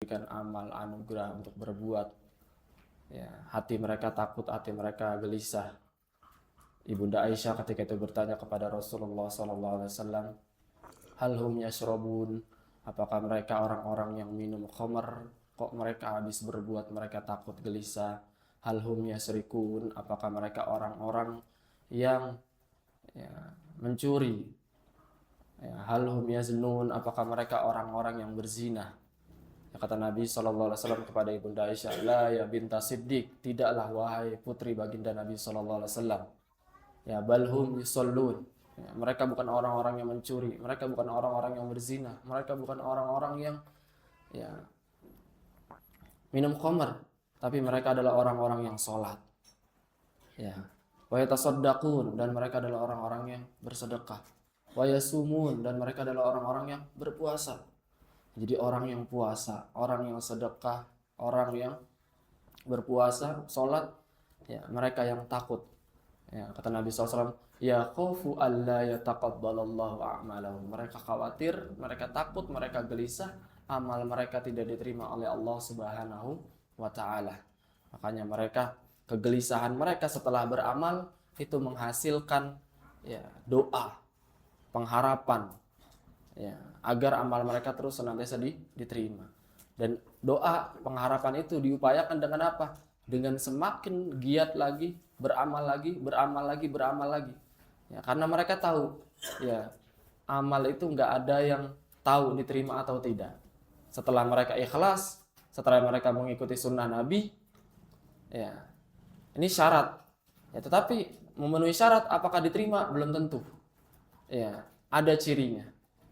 diberikan amal anugerah untuk berbuat, ya, hati mereka takut, hati mereka gelisah. Ibunda Aisyah ketika itu bertanya kepada Rasulullah SAW, hal hum yashrabun, apakah mereka orang-orang yang minum khamar? Kok mereka habis berbuat mereka takut gelisah? Hal hum yasrikun, apakah mereka orang-orang yang, ya, mencuri? Ya, hal hum yaznun, apakah mereka orang-orang yang berzina? Ya, kata Nabi SAW kepada Ibunda Aisyah, la ya binta Siddiq, tidaklah wahai putri baginda Nabi SAW. Ya, balhum yusallun. Ya, mereka bukan orang-orang yang mencuri, mereka bukan orang-orang yang berzina, mereka bukan orang-orang yang, ya, minum khamar, tapi mereka adalah orang-orang yang sholat. Ya, wa yatasaddaqun, dan mereka adalah orang-orang yang bersedekah. Wa yasumun, dan mereka adalah orang-orang yang berpuasa. Jadi orang yang puasa, orang yang sedekah, orang yang berpuasa, sholat, ya, mereka yang takut. Ya, kata Nabi SAW, ya khofu alla yataqabbalallahu a'malahum. Mereka khawatir, mereka takut, mereka gelisah, amal mereka tidak diterima oleh Allah Subhanahu wa taala. Makanya mereka, kegelisahan mereka setelah beramal itu menghasilkan, ya, doa, pengharapan, ya, agar amal mereka terus senantiasa diterima. Dan doa pengharapan itu diupayakan dengan apa? Dengan semakin giat lagi, beramal lagi, beramal lagi, beramal lagi. Ya, karena mereka tahu, ya, amal itu nggak ada yang tahu diterima atau tidak. Setelah mereka ikhlas, setelah mereka mengikuti sunnah Nabi, ya, ini syarat. Ya, tetapi memenuhi syarat apakah diterima belum tentu. Ya, ada cirinya.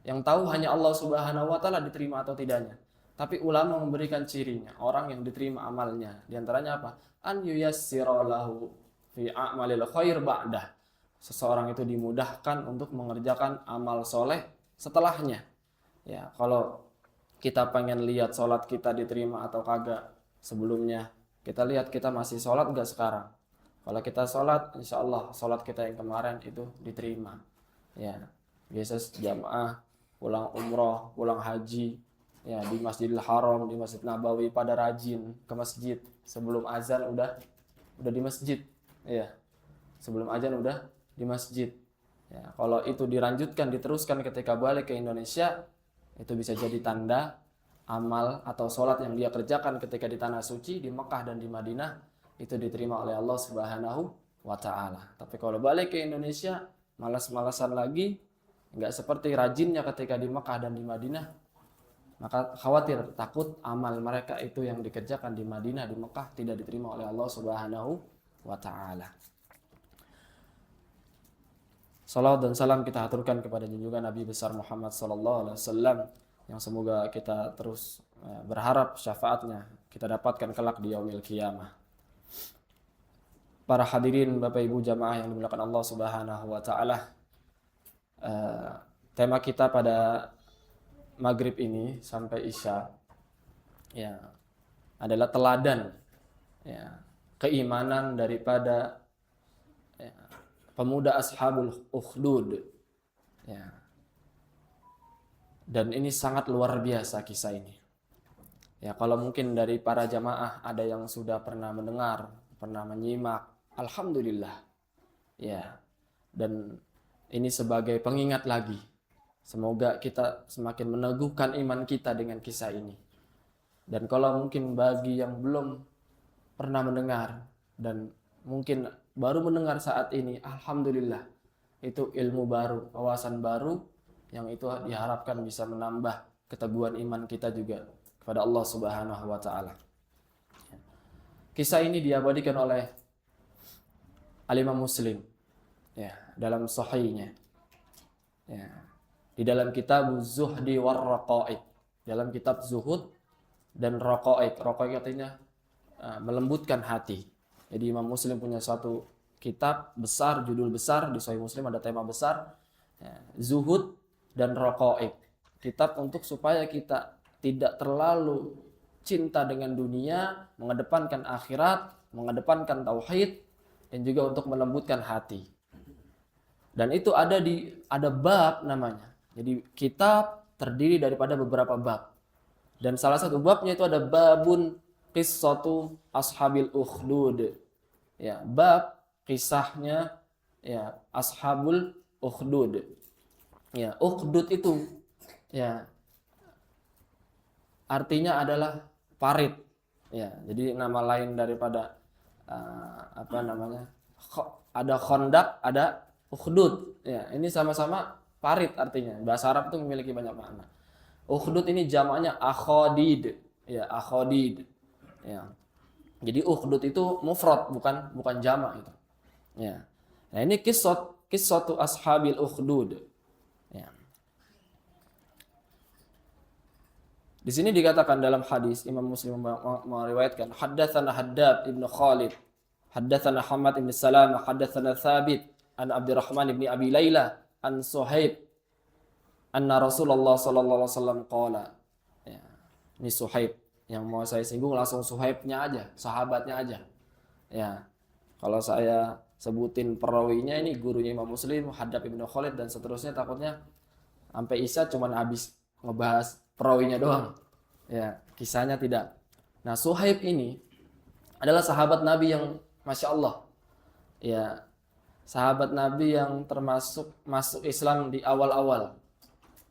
Yang tahu hanya Allah Subhanahu wa taala diterima atau tidaknya. Tapi ulama memberikan cirinya, orang yang diterima amalnya. Di antaranya apa? An yuyassira lahu fi a'malil khair ba'dah. Seseorang itu dimudahkan untuk mengerjakan amal soleh setelahnya. Ya, kalau kita pengen lihat sholat kita diterima atau kagak sebelumnya, kita lihat kita masih sholat enggak sekarang. Kalau kita sholat, insya Allah sholat kita yang kemarin itu diterima. Ya, biasa jamaah pulang umroh, pulang haji, ya, di Masjidil Haram, di Masjid Nabawi pada rajin ke masjid sebelum azan udah di masjid, ya, sebelum azan udah di masjid. Ya, kalau itu dilanjutkan, diteruskan ketika balik ke Indonesia, itu bisa jadi tanda amal atau sholat yang dia kerjakan ketika di tanah suci di Mekah dan di Madinah itu diterima oleh Allah Subhanahu wa taala. Tapi kalau balik ke Indonesia malas-malasan lagi, nggak seperti rajinnya ketika di Mekah dan di Madinah, maka khawatir, takut amal mereka itu yang dikerjakan di Madinah, di Mekah tidak diterima oleh Allah Subhanahu wa taala. Salawat dan salam kita aturkan kepada junjungan Nabi besar Muhammad sallallahu alaihi wasallam, yang semoga kita terus berharap syafaatnya kita dapatkan kelak di yaumil qiyamah. Para hadirin Bapak Ibu jamaah yang dimuliakan Allah Subhanahu wa taala, tema kita pada maghrib ini sampai isya, ya, adalah teladan, ya, keimanan daripada, ya, pemuda ashabul ukhdud, ya. Dan ini sangat luar biasa kisah ini. Ya, kalau mungkin dari para jamaah ada yang sudah pernah mendengar, pernah menyimak, alhamdulillah. Ya. Dan ini sebagai pengingat lagi. Semoga kita semakin meneguhkan iman kita dengan kisah ini. Dan kalau mungkin bagi yang belum pernah mendengar dan mungkin baru mendengar saat ini, alhamdulillah, itu ilmu baru, wawasan baru yang itu diharapkan bisa menambah keteguhan iman kita juga kepada Allah Subhanahu wa taala. Kisah ini diabadikan oleh Al-Imam Muslim, ya, dalam sahihnya. Ya, di dalam kitab Zuhdi war Raqaiq, dalam kitab Zuhud dan Raqaiq. Raqaiq artinya melembutkan hati. Jadi Imam Muslim punya satu kitab besar, judul besar, di Sahih Muslim ada tema besar, ya, Zuhud dan Raqaiq. Kitab untuk supaya kita tidak terlalu cinta dengan dunia, mengedepankan akhirat, mengedepankan tauhid, dan juga untuk melembutkan hati. Dan itu ada bab namanya. Jadi kitab terdiri daripada beberapa bab. Dan salah satu babnya itu ada babun qissatu ashabil ukhdud. Ya, bab kisahnya ya ashabul ukhdud. Ya, ukhdud itu ya artinya adalah parit. Ya, jadi nama lain daripada apa namanya? Ada khondak, ada ukhdud. Ya, ini sama-sama parit artinya. Bahasa Arab itu memiliki banyak makna. Ukhdud ini jamaknya akhodid. Ya, akhodid. Ya. Jadi ukhdud itu mufrad, bukan jamak itu. Ya. Nah, ini qissatu ashabil ukhdud. Ya. Di sini dikatakan dalam hadis Imam Muslim meriwayatkan haddatsana Haddad ibnu Khalid, haddatsana Hamad ibn Salam, haddatsana Thabit an Abdurrahman ibn Abi Laila an Suhaib anna Rasulullah sallallahu alaihi wasallam qala. Ya. Ini Suhaib yang mau saya singgung langsung Suhaibnya aja, sahabatnya aja. Ya. Kalau saya sebutin perawinya ini gurunya Imam Muslim, Haddad ibn Khalid dan seterusnya takutnya sampai Isya cuman habis ngebahas perawinya doang. Ya, kisahnya tidak. Nah, Suhaib ini adalah sahabat Nabi yang Masya Allah. Ya, sahabat Nabi yang termasuk masuk Islam di awal-awal.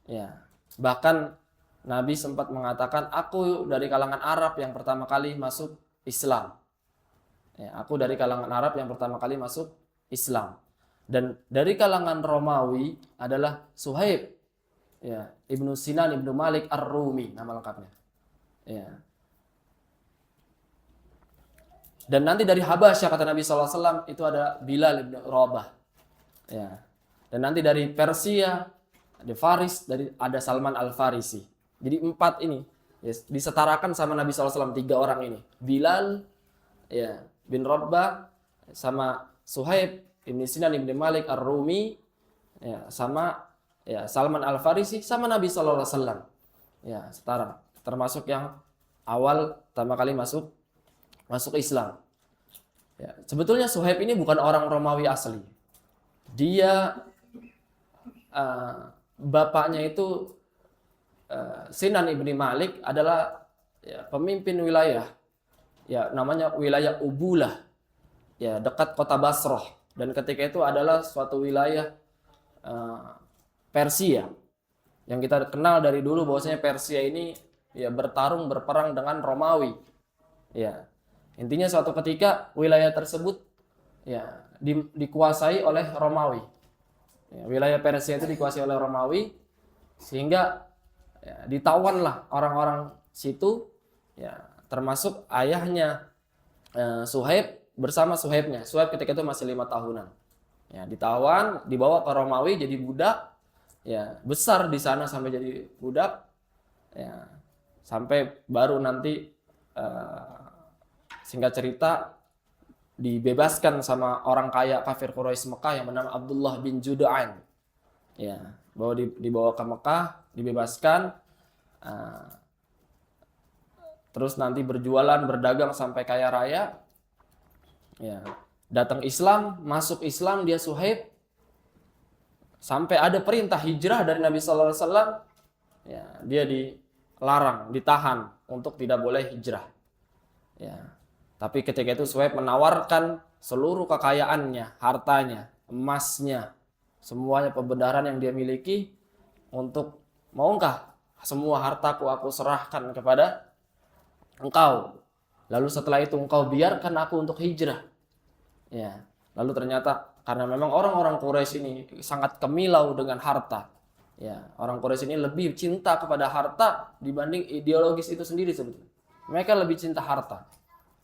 Ya, bahkan Nabi sempat mengatakan, aku dari kalangan Arab yang pertama kali masuk Islam. Ya, aku dari kalangan Arab yang pertama kali masuk Islam. Dan dari kalangan Romawi adalah Suhaib. Ya, Ibnu Sinan Ibnu Malik Ar-Rumi nama lengkapnya. Ya. Dan nanti dari Habasyah kata Nabi SAW itu ada Bilal Ibnu Rabah. Ya. Dan nanti dari Persia, ada Faris, ada Salman Al-Farisi. Jadi 4 ini ya, disetarakan sama Nabi SAW 3 orang ini. Bilal ya, bin Rabah sama Suhaib Ibnu Sinan Ibnu Malik Ar-Rumi ya, sama ya Salman Al-Farisi sama Nabi sallallahu alaihi wasallam. Ya, setara. Termasuk yang awal pertama kali masuk Islam. Ya, sebetulnya Suhaib ini bukan orang Romawi asli. Dia bapaknya itu Sinan ibni Malik adalah ya, pemimpin wilayah. Ya, namanya wilayah Ubulah. Ya, dekat kota Basrah dan ketika itu adalah suatu wilayah Persia yang kita kenal dari dulu bahwasanya Persia ini ya berperang dengan Romawi. Ya. Intinya suatu ketika wilayah tersebut ya dikuasai oleh Romawi. Ya, wilayah Persia itu dikuasai oleh Romawi sehingga ya, ditawanlah orang-orang situ ya termasuk ayahnya Suhaib bersama Suhaibnya. Suhaib ketika itu masih 5 tahunan. Ya, ditawan, dibawa ke Romawi jadi budak. Ya, besar di sana sampai jadi budak. Ya, sampai baru nanti singkat cerita dibebaskan sama orang kaya kafir Quraisy Mekah yang bernama Abdullah bin Jud'an. Ya, dibawa ke Mekah, dibebaskan. Terus nanti berjualan, berdagang sampai kaya raya. Ya, datang Islam, masuk Islam dia Suhaib. Sampai ada perintah hijrah dari Nabi sallallahu alaihi wasallam. Ya, dia dilarang, ditahan untuk tidak boleh hijrah. Ya. Tapi ketika itu Suhaib menawarkan seluruh kekayaannya, hartanya, emasnya, semuanya pembenaran yang dia miliki untuk maukah semua hartaku aku serahkan kepada engkau. Lalu setelah itu engkau biarkan aku untuk hijrah. Ya. Lalu ternyata karena memang orang-orang Quraisy ini sangat kemilau dengan harta. Ya, orang Quraisy ini lebih cinta kepada harta dibanding ideologis itu sendiri sebetulnya. Mereka lebih cinta harta.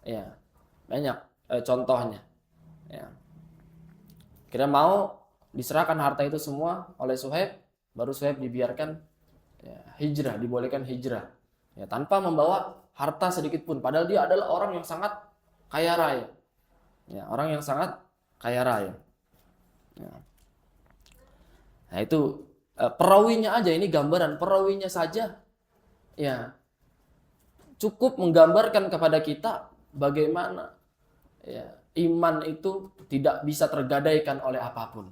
Ya, banyak contohnya. Ya. Kira mau diserahkan harta itu semua oleh Suhaib, baru Suhaib dibiarkan ya, hijrah, dibolehkan hijrah. Ya, tanpa membawa harta sedikit pun. Padahal dia adalah orang yang sangat kaya raya. Ya, orang yang sangat kaya raya. Ya. Nah itu perawinya aja, ini gambaran perawinya saja ya cukup menggambarkan kepada kita bagaimana ya, iman itu tidak bisa tergadaikan oleh apapun,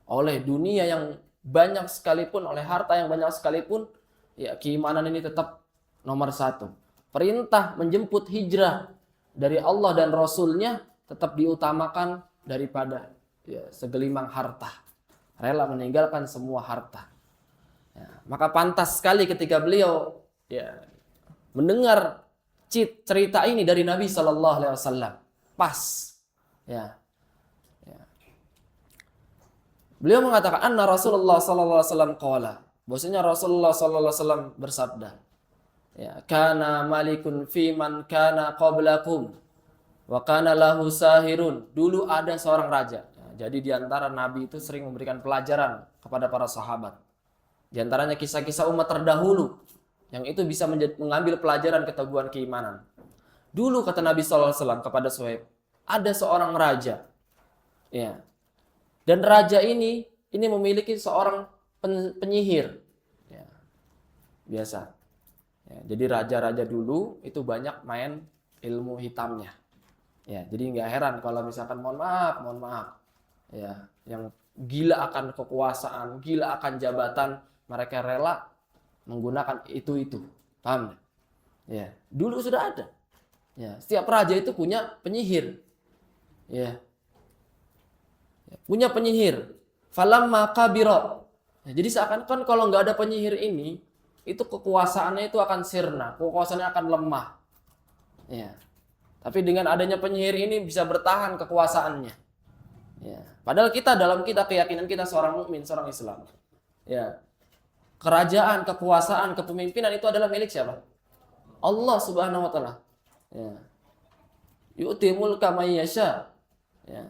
oleh dunia yang banyak sekalipun, oleh harta yang banyak sekalipun, ya keimanan ini tetap nomor satu. Perintah menjemput hijrah dari Allah dan Rasulnya tetap diutamakan daripada segelimang harta. Rela meninggalkan semua harta. Ya, maka pantas sekali ketika beliau mendengar cerita ini dari Nabi Shallallahu Alaihi Wasallam. Pas. Ya. Beliau mengatakan anna Rasulullah sallallahu alaihi wasallam qala, bahwasanya Rasulullah sallallahu alaihi wasallam bersabda, ya, kana malikun fi man kana qablakum wa kana lahu sahirun. Dulu ada seorang raja. Ya, jadi di antara nabi itu sering memberikan pelajaran kepada para sahabat. Di antaranya kisah-kisah umat terdahulu yang itu bisa mengambil pelajaran keteguhan keimanan. Dulu kata Nabi sallallahu alaihi wasallam kepada Suhaib, ada seorang raja. Ya. Dan raja ini memiliki seorang penyihir. Ya, biasa. Ya, jadi raja-raja dulu itu banyak main ilmu hitamnya. Ya, jadi nggak heran kalau misalkan mohon maaf. Ya, yang gila akan kekuasaan, gila akan jabatan, mereka rela menggunakan itu. Paham? Ya, dulu sudah ada. Ya, setiap raja itu punya penyihir. Ya. Punya penyihir. Falamma kabira. Ya, jadi seakan-akan kalau nggak ada penyihir ini, itu kekuasaannya itu akan sirna, kekuasaannya akan lemah. Ya. Tapi dengan adanya penyihir ini bisa bertahan kekuasaannya. Ya. Padahal dalam keyakinan kita seorang mukmin, seorang Islam. Ya. Kerajaan, kekuasaan, kepemimpinan itu adalah milik siapa? Allah Subhanahu wa taala. Ya. Yu'ti mulka may yasha. Ya.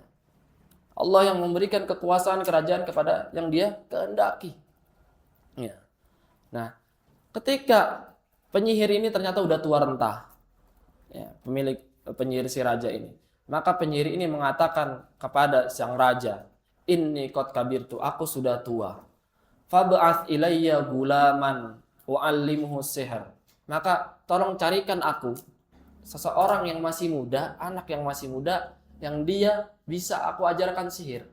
Allah yang memberikan kekuasaan kerajaan kepada yang Dia kehendaki. Ya. Nah, ketika penyihir ini ternyata udah tua renta, ya, pemilik penyihir si raja ini, maka penyihir ini mengatakan kepada sang raja, inni qad kabirtu, aku sudah tua. Fab'ath ilayya gulaman wa'allimhu sihr. Maka tolong carikan aku seseorang yang masih muda, anak yang masih muda, yang dia bisa aku ajarkan sihir,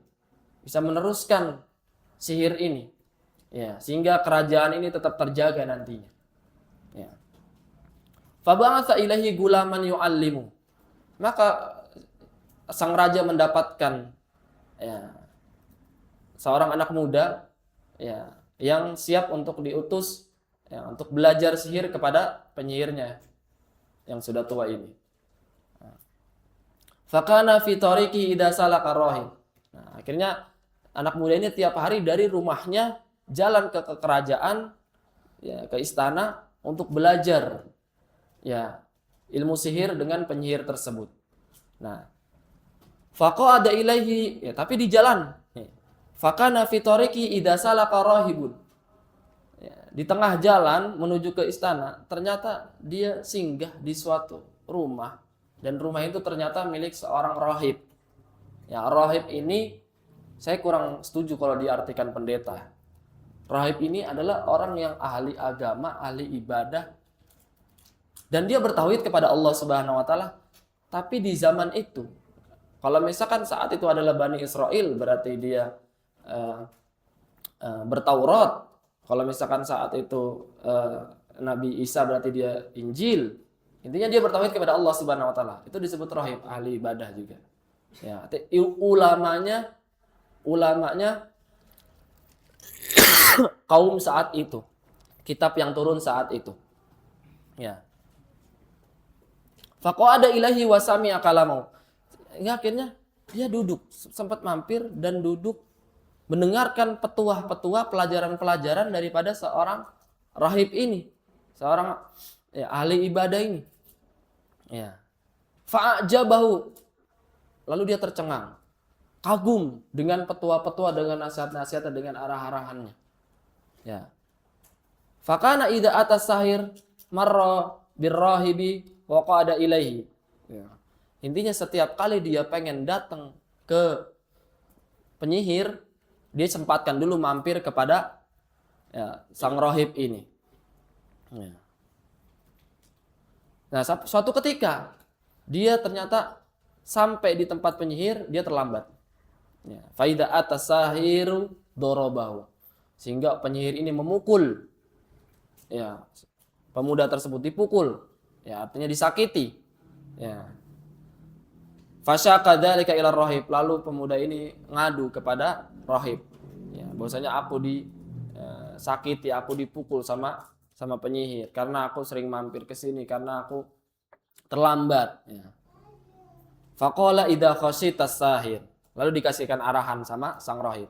bisa meneruskan sihir ini, ya, sehingga kerajaan ini tetap terjaga nantinya. Ya. Fab'atha ilaihi gulaman yu'allimu. Maka sang raja mendapatkan, ya, seorang anak muda, ya, yang siap untuk diutus, ya, untuk belajar sihir kepada penyihirnya yang sudah tua ini. Fakana fi tariqi idza salaka rahib. Nah, akhirnya anak muda ini tiap hari dari rumahnya jalan ke kerajaan, ya, ke istana untuk belajar, ya, ilmu sihir dengan penyihir tersebut. Nah, faqada ilaihi, ya, tapi di jalan. Fakana fi tariqi idza salaka rahibun. Ya, di tengah jalan menuju ke istana, ternyata dia singgah di suatu rumah. Dan rumah itu ternyata milik seorang rahib. Ya, rahib ini saya kurang setuju kalau diartikan pendeta. Rahib ini adalah orang yang ahli agama, ahli ibadah. Dan dia bertauhid kepada Allah Subhanahu wa taala. Tapi di zaman itu, kalau misalkan saat itu adalah Bani Israel, berarti dia bertaurat. Kalau misalkan saat itu Nabi Isa, berarti dia Injil. Intinya dia bertauhid kepada Allah Subhanahu wa taala. Itu disebut rahib, ahli ibadah juga. Ya, ulamanya kaum saat itu. Kitab yang turun saat itu. Ya. Faqada ilahi wa sami'a kalamau. Ya, akhirnya dia duduk, sempat mampir dan duduk mendengarkan petuah-petuah, pelajaran-pelajaran daripada seorang rahib ini. Seorang, ya, ahli ibadah ini. Ya. Fa'ajabahu. Lalu dia tercengang, kagum dengan petua-petua, dengan nasihat-nasihat, dengan arah-arahannya. Ya. Fakana idza atas sahir marra birrahibi wa qada ilaihi. Ya. Intinya setiap kali dia pengen datang ke penyihir, dia sempatkan dulu mampir kepada, ya, sang rahib ini. Ya. Nah, suatu ketika dia ternyata sampai di tempat penyihir, dia terlambat. Ya, faida atas sahiru dorobahu, sehingga penyihir ini memukul, ya, pemuda tersebut dipukul, ya artinya disakiti. Ya. Fasyaka dzalika ila rahib, lalu pemuda ini ngadu kepada rahib. Ya, bahwasanya aku disakiti, aku dipukul sama penyihir karena aku sering mampir ke sini, karena aku terlambat. Ya. Faqala idza khasyitas sahir, lalu dikasihkan arahan sama sang rahib.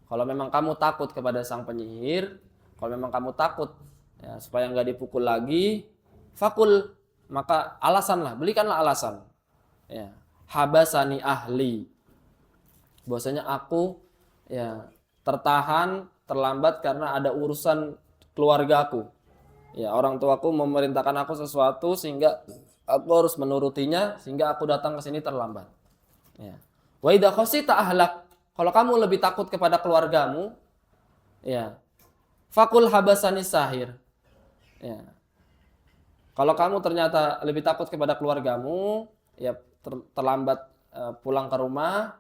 Kalau memang kamu takut kepada sang penyihir, kalau memang kamu takut ya, supaya nggak dipukul lagi, fakul, maka alasanlah, berikanlah alasan. Ya, habasani ahli, bahwasanya aku ya tertahan, terlambat karena ada urusan keluargaku. Ya, orang tuaku memerintahkan aku sesuatu sehingga aku harus menurutinya, sehingga aku datang ke sini terlambat. Ya. Wa idza khasita ahlak, kalau kamu lebih takut kepada keluargamu, ya, fakul habasani sahir. Ya. Kalau kamu ternyata lebih takut kepada keluargamu, ya terlambat pulang ke rumah,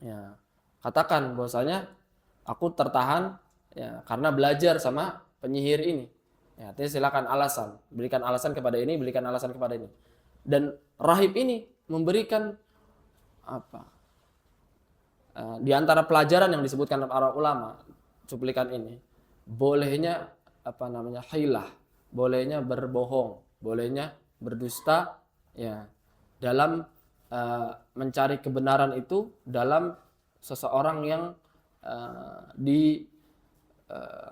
ya katakan bahwasanya aku tertahan ya karena belajar sama penyihir ini. Ya, artinya silakan alasan, berikan alasan kepada ini, berikan alasan kepada ini. Dan rahib ini memberikan apa? Di antara pelajaran yang disebutkan para ulama, cuplikan ini, bolehnya apa namanya? Hilah, bolehnya berbohong, bolehnya berdusta ya dalam mencari kebenaran itu dalam seseorang yang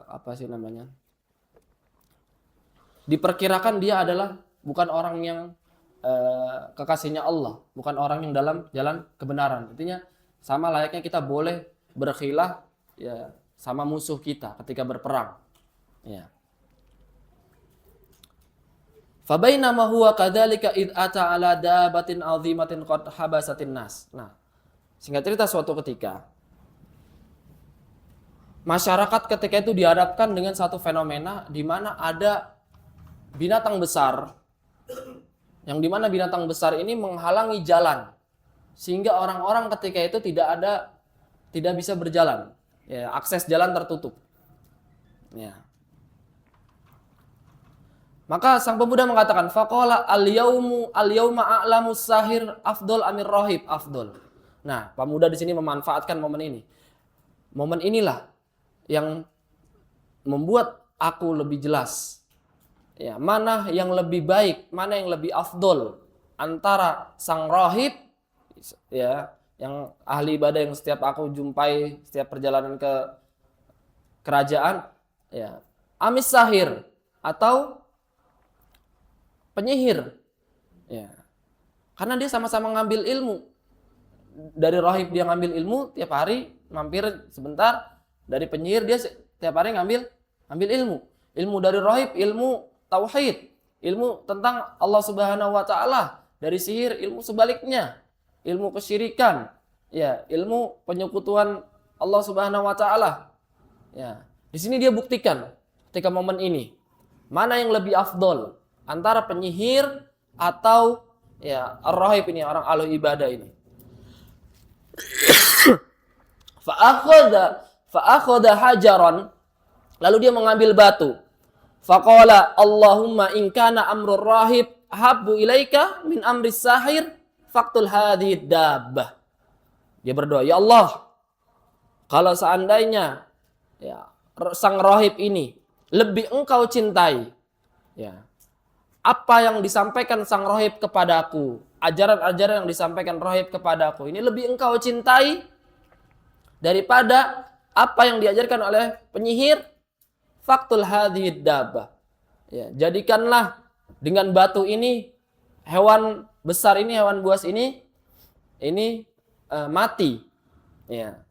apa sih namanya? Diperkirakan dia adalah bukan orang yang kekasihnya Allah, bukan orang yang dalam jalan kebenaran. Intinya sama layaknya kita boleh berkhilah ya sama musuh kita ketika berperang. Ya. Fa bainama huwa kadzalika id ata ala dabatin 'azimatin qad habasatin nas. Nah, singkat cerita suatu ketika masyarakat ketika itu dihadapkan dengan satu fenomena di mana ada binatang besar, yang dimana binatang besar ini menghalangi jalan, sehingga orang-orang ketika itu tidak bisa berjalan, ya, akses jalan tertutup. Ya. Maka sang pemuda mengatakan, faqala al-yauma a'lamu sahir afdol amir rahib afdol. Nah, pemuda di sini memanfaatkan momen ini. Momen inilah yang membuat aku lebih jelas. Ya, mana yang lebih baik, mana yang lebih afdol antara sang rahib ya, yang ahli ibadah yang setiap aku jumpai setiap perjalanan ke kerajaan, ya, amis sahir atau penyihir. Ya. Karena dia sama-sama ngambil ilmu. Dari rahib dia ngambil ilmu tiap hari, mampir sebentar. Dari penyihir dia tiap hari ngambil ilmu. Ilmu dari rahib, ilmu tauhid, ilmu tentang Allah Subhanahu wa taala. Dari sihir ilmu sebaliknya, ilmu kesyirikan, ya, ilmu penyekutuan Allah Subhanahu wa taala. Ya. Di sini dia buktikan ketika momen ini mana yang lebih afdol antara penyihir atau ya ar-rahib ini, orang ahli ibadah ini. Fa akhadha hajaran, lalu dia mengambil batu. Faqala Allahumma in kana amrur rahib habbu ilaika min amri sahir faqtul hadhihi dabbah. Dia berdoa, ya Allah, kalau seandainya ya sang rahib ini lebih engkau cintai, ya, apa yang disampaikan sang rahib kepadaku, ajaran-ajaran yang disampaikan rahib kepadaku ini lebih engkau cintai daripada apa yang diajarkan oleh penyihir, faktul hadhid dabbah. Ya, jadikanlah dengan batu ini hewan besar ini, hewan buas ini mati. Ya.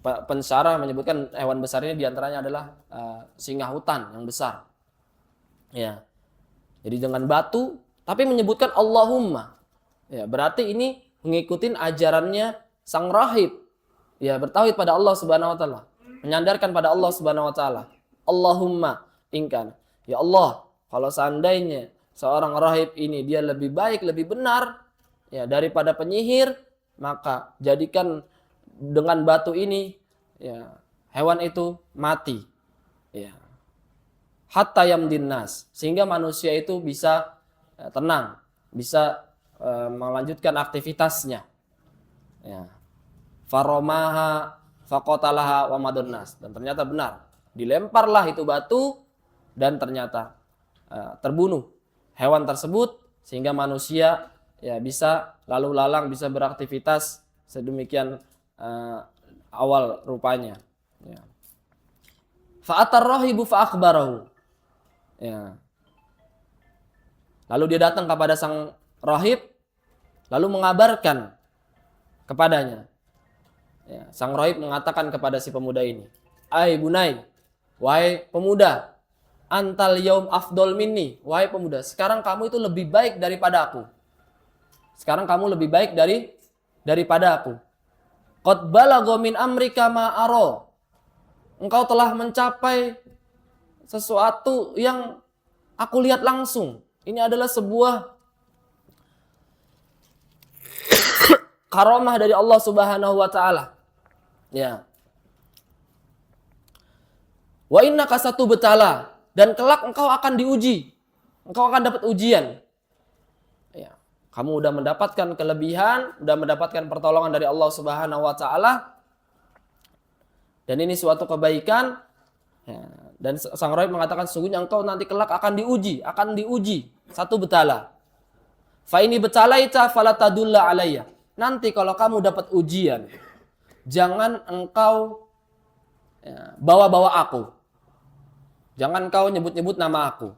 Pensyarah menyebutkan hewan besar ini diantaranya adalah singa hutan yang besar. Ya. Jadi dengan batu, tapi menyebutkan Allahumma. Ya, berarti ini mengikuti ajarannya sang rahib. Ya, bertauhid pada Allah Subhanahu wa taala, menyandarkan pada Allah Subhanahu wa taala. Allahumma ingkan. Ya Allah, kalau seandainya seorang rahib ini dia lebih baik, lebih benar ya daripada penyihir, maka jadikan dengan batu ini ya hewan itu mati. Ya. hatta yamdin nas, sehingga manusia itu bisa tenang, bisa melanjutkan aktivitasnya. Ya. Faromaha faqatalaha wa madun nas, dan ternyata benar, dilemparlah itu batu dan ternyata terbunuh hewan tersebut, sehingga manusia ya bisa lalu lalang, bisa beraktivitas sedemikian awal rupanya. Ya. Fa'atar rahibu fa'akhbarahu. Ya. Lalu dia datang kepada sang rahib, lalu mengabarkan kepadanya. Ya, sang rahib mengatakan kepada si pemuda ini, "Ai bunai, wahai pemuda, antal yaum afdol minni, wahai pemuda, sekarang kamu itu lebih baik daripada aku. Sekarang kamu lebih baik daripada aku. Qad balagha min amrika ma ara." Engkau telah mencapai sesuatu yang aku lihat langsung. Ini adalah sebuah karamah dari Allah Subhanahu wa taala. Ya. Wa innaka satubtala, dan kelak engkau akan diuji. Engkau akan dapat ujian. Ya. Kamu udah mendapatkan kelebihan, udah mendapatkan pertolongan dari Allah Subhanahu wa taala. Dan ini suatu kebaikan. Ya. Dan sang rahib mengatakan, sesungguhnya engkau nanti kelak akan diuji. Satu betala. Fa ini betalaita fala tadulla alayya. Nanti kalau kamu dapat ujian, jangan engkau bawa-bawa aku. Jangan engkau nyebut-nyebut nama aku.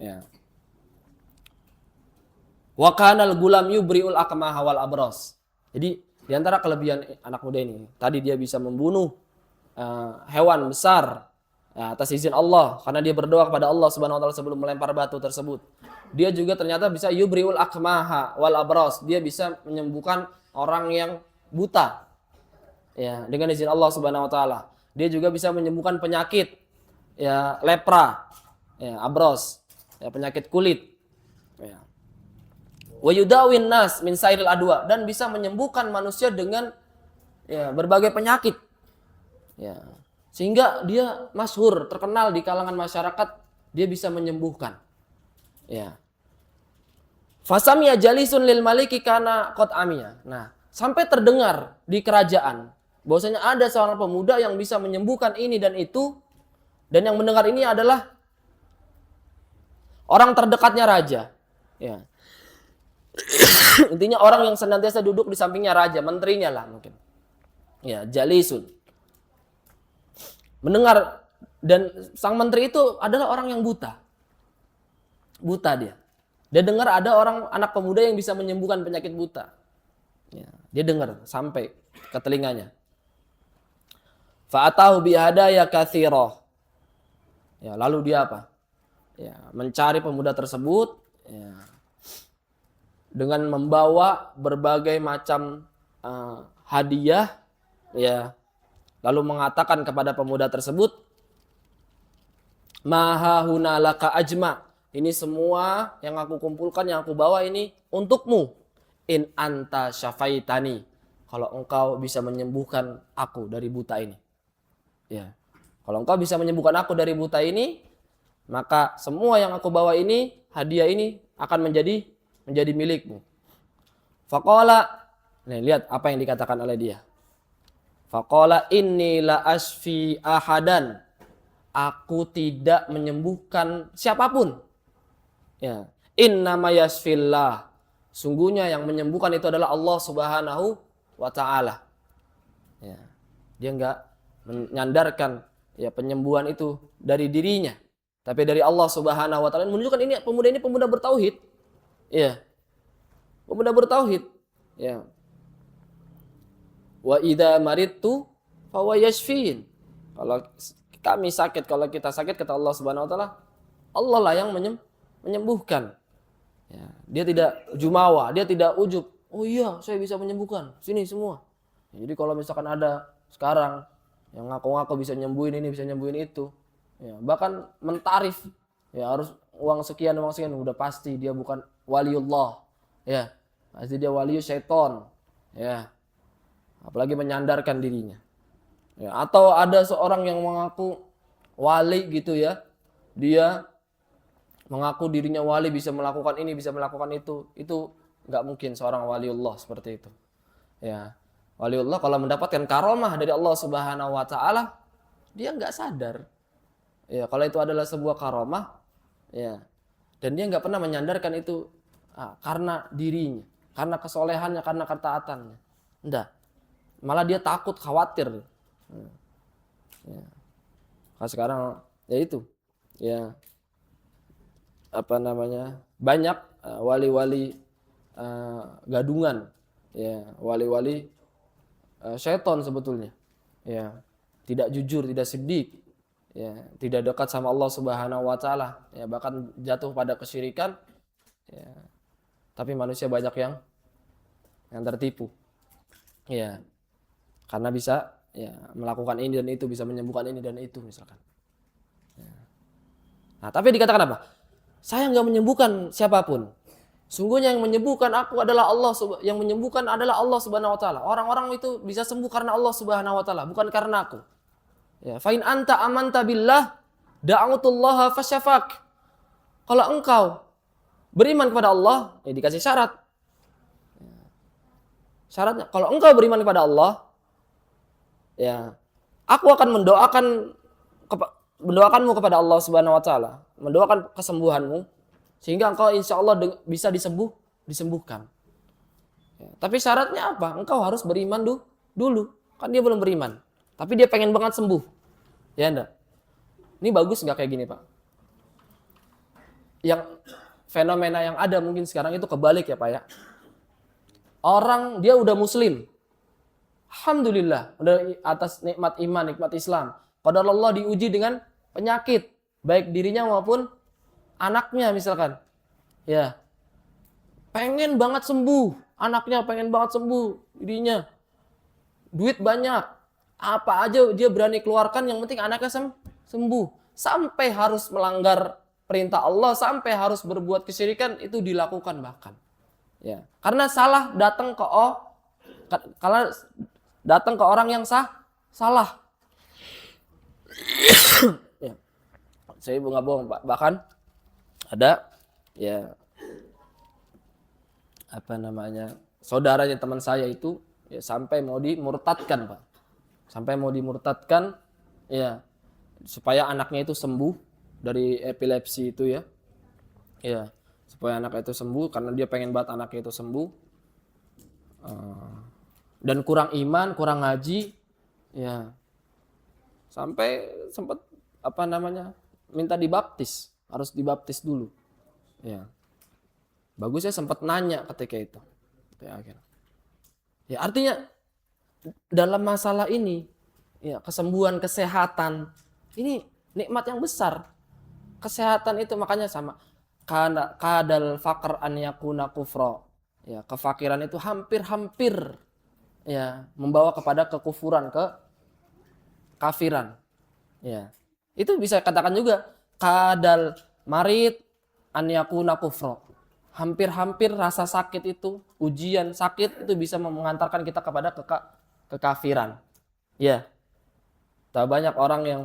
Ya. Wa kanal gulam yubriul akmaha wal abros. Jadi di antara kelebihan anak muda ini, tadi dia bisa membunuh hewan besar atas izin Allah, karena dia berdoa kepada Allah Subhanahu wa taala sebelum melempar batu tersebut. Dia juga ternyata bisa yubriul akmaha wal abros. Dia bisa menyembuhkan orang yang buta. Ya, dengan izin Allah Subhanahu wa taala. Dia juga bisa menyembuhkan penyakit ya, lepra, ya, abros, ya, penyakit kulit. Ya. Wa yudawin nas min sairil adwa, dan bisa menyembuhkan manusia dengan ya, berbagai penyakit. Ya. Sehingga dia masyhur, terkenal di kalangan masyarakat, dia bisa menyembuhkan. Ya. Fasamiya jalisun lil maliki kana qad amiya. Nah, sampai terdengar di kerajaan bahwasanya ada seorang pemuda yang bisa menyembuhkan ini dan itu, dan yang mendengar ini adalah orang terdekatnya raja. Ya. Intinya orang yang senantiasa duduk di sampingnya raja, menterinya lah mungkin. Ya, jalisun. Mendengar, dan sang menteri itu adalah orang yang buta. Buta dia. Dia dengar ada orang, anak pemuda yang bisa menyembuhkan penyakit buta. Ya, dia dengar sampai ke telinganya. Fa'atahu bihadaya katsirah. Ya, lalu dia apa? Ya, mencari pemuda tersebut ya, dengan membawa berbagai macam hadiah, ya. Lalu mengatakan kepada pemuda tersebut, "Maha hunalaka ajma." Ini semua yang aku kumpulkan, yang aku bawa ini untukmu. In anta syafaitani. Kalau engkau bisa menyembuhkan aku dari buta ini. Ya. Kalau engkau bisa menyembuhkan aku dari buta ini, maka semua yang aku bawa ini, hadiah ini akan menjadi milikmu. Faqala, nih lihat apa yang dikatakan oleh dia. Faqala inni la asfi ahadan. Aku tidak menyembuhkan siapapun. Ya, innama yasfillah. Sungguhnya yang menyembuhkan itu adalah Allah Subhanahu wa taala. Ya. Dia enggak menyandarkan ya penyembuhan itu dari dirinya, tapi dari Allah Subhanahu wa taala. Menunjukkan ini pemuda bertauhid. Ya. Pemuda bertauhid. Ya. Wa idza maridtu fa huwa yashfin. Kalau kami sakit, kalau kita sakit, kata Allah Subhanahu wa taala, Allah lah yang menyembuhkan. Ya, dia tidak jumawa, dia tidak ujub. Oh iya, saya bisa menyembuhkan. Sini semua. Ya, jadi kalau misalkan ada sekarang yang ngaku-ngaku bisa nyembuhin ini, bisa nyembuhin itu, ya, bahkan mentarif, ya harus uang sekian, udah pasti dia bukan waliullah. Ya, pasti dia walius syaiton. Ya. Apalagi menyandarkan dirinya. Ya, atau ada seorang yang mengaku wali gitu ya. dia mengaku dirinya wali, bisa melakukan ini, bisa melakukan itu nggak mungkin seorang waliullah seperti itu. Ya, waliullah kalau mendapatkan karomah dari Allah Subhanahu Wa Taala, dia nggak sadar. Ya, kalau itu adalah sebuah karomah, ya, dan dia nggak pernah menyandarkan itu karena dirinya, karena kesolehannya, karena ketaatannya. Enggak, malah dia takut, khawatir. Ya. Nah, sekarang ya itu, ya apa namanya, banyak wali-wali gadungan, ya wali-wali syaitan sebetulnya, ya tidak jujur, tidak siddiq, ya tidak dekat sama Allah Subhanahu Wa Taala, ya bahkan jatuh pada kesyirikan, ya tapi manusia banyak yang tertipu, ya karena bisa ya melakukan ini dan itu, bisa menyembuhkan ini dan itu misalkan. Ya. Nah tapi dikatakan apa? Saya nggak menyembuhkan siapapun. Sungguhnya yang menyembuhkan aku adalah Allah, yang menyembuhkan adalah Allah Subhanahu Wa Taala. Orang-orang itu bisa sembuh karena Allah Subhanahu Wa Taala, bukan karena aku. Ya, fa in anta amanta billah da'utullaha fasyafak. Kalau engkau beriman kepada Allah, ya dikasih syarat. Syaratnya, kalau engkau beriman kepada Allah, ya aku akan mendoakanmu kepada Allah Subhanahu Wa Taala, mendoakan kesembuhanmu, sehingga engkau insya Allah bisa disembuhkan. Ya, tapi syaratnya apa? Engkau harus beriman dulu. Kan dia belum beriman, tapi dia pengen banget sembuh. Ya enggak? Ini bagus nggak kayak gini Pak? Yang fenomena yang ada mungkin sekarang itu kebalik ya Pak ya. Orang dia udah muslim, alhamdulillah, udah atas nikmat iman, nikmat Islam. Padahal Allah diuji dengan penyakit, baik dirinya maupun anaknya misalkan. Ya, pengen banget sembuh, anaknya pengen banget sembuh, dirinya duit banyak, apa aja dia berani keluarkan, yang penting anaknya sembuh. Sampai harus melanggar perintah Allah, sampai harus berbuat kesyirikan, itu dilakukan bahkan. Ya, karena salah datang karena datang ke orang yang salah. Ya, saya nggak bohong Pak, bahkan ada ya apa namanya, saudaranya teman saya itu ya sampai mau dimurtadkan Pak, sampai mau dimurtadkan, ya supaya anaknya itu sembuh dari epilepsi itu, ya supaya anaknya itu sembuh, karena dia pengen banget anaknya itu sembuh, dan kurang iman, kurang ngaji, ya sampai sempat apa namanya minta dibaptis, harus dibaptis dulu, ya bagusnya sempat nanya ketika itu, ya artinya dalam masalah ini, ya kesembuhan, kesehatan ini nikmat yang besar. Kesehatan itu makanya sama kadal faqr an yakuna kufra, ya kefakiran itu hampir ya membawa kepada kekufuran, kafiran, ya itu bisa katakan juga kadal marid an yakuna kufra. Hampir rasa sakit itu, ujian sakit itu bisa mengantarkan kita kepada kekafiran. Ya, tak banyak orang yang,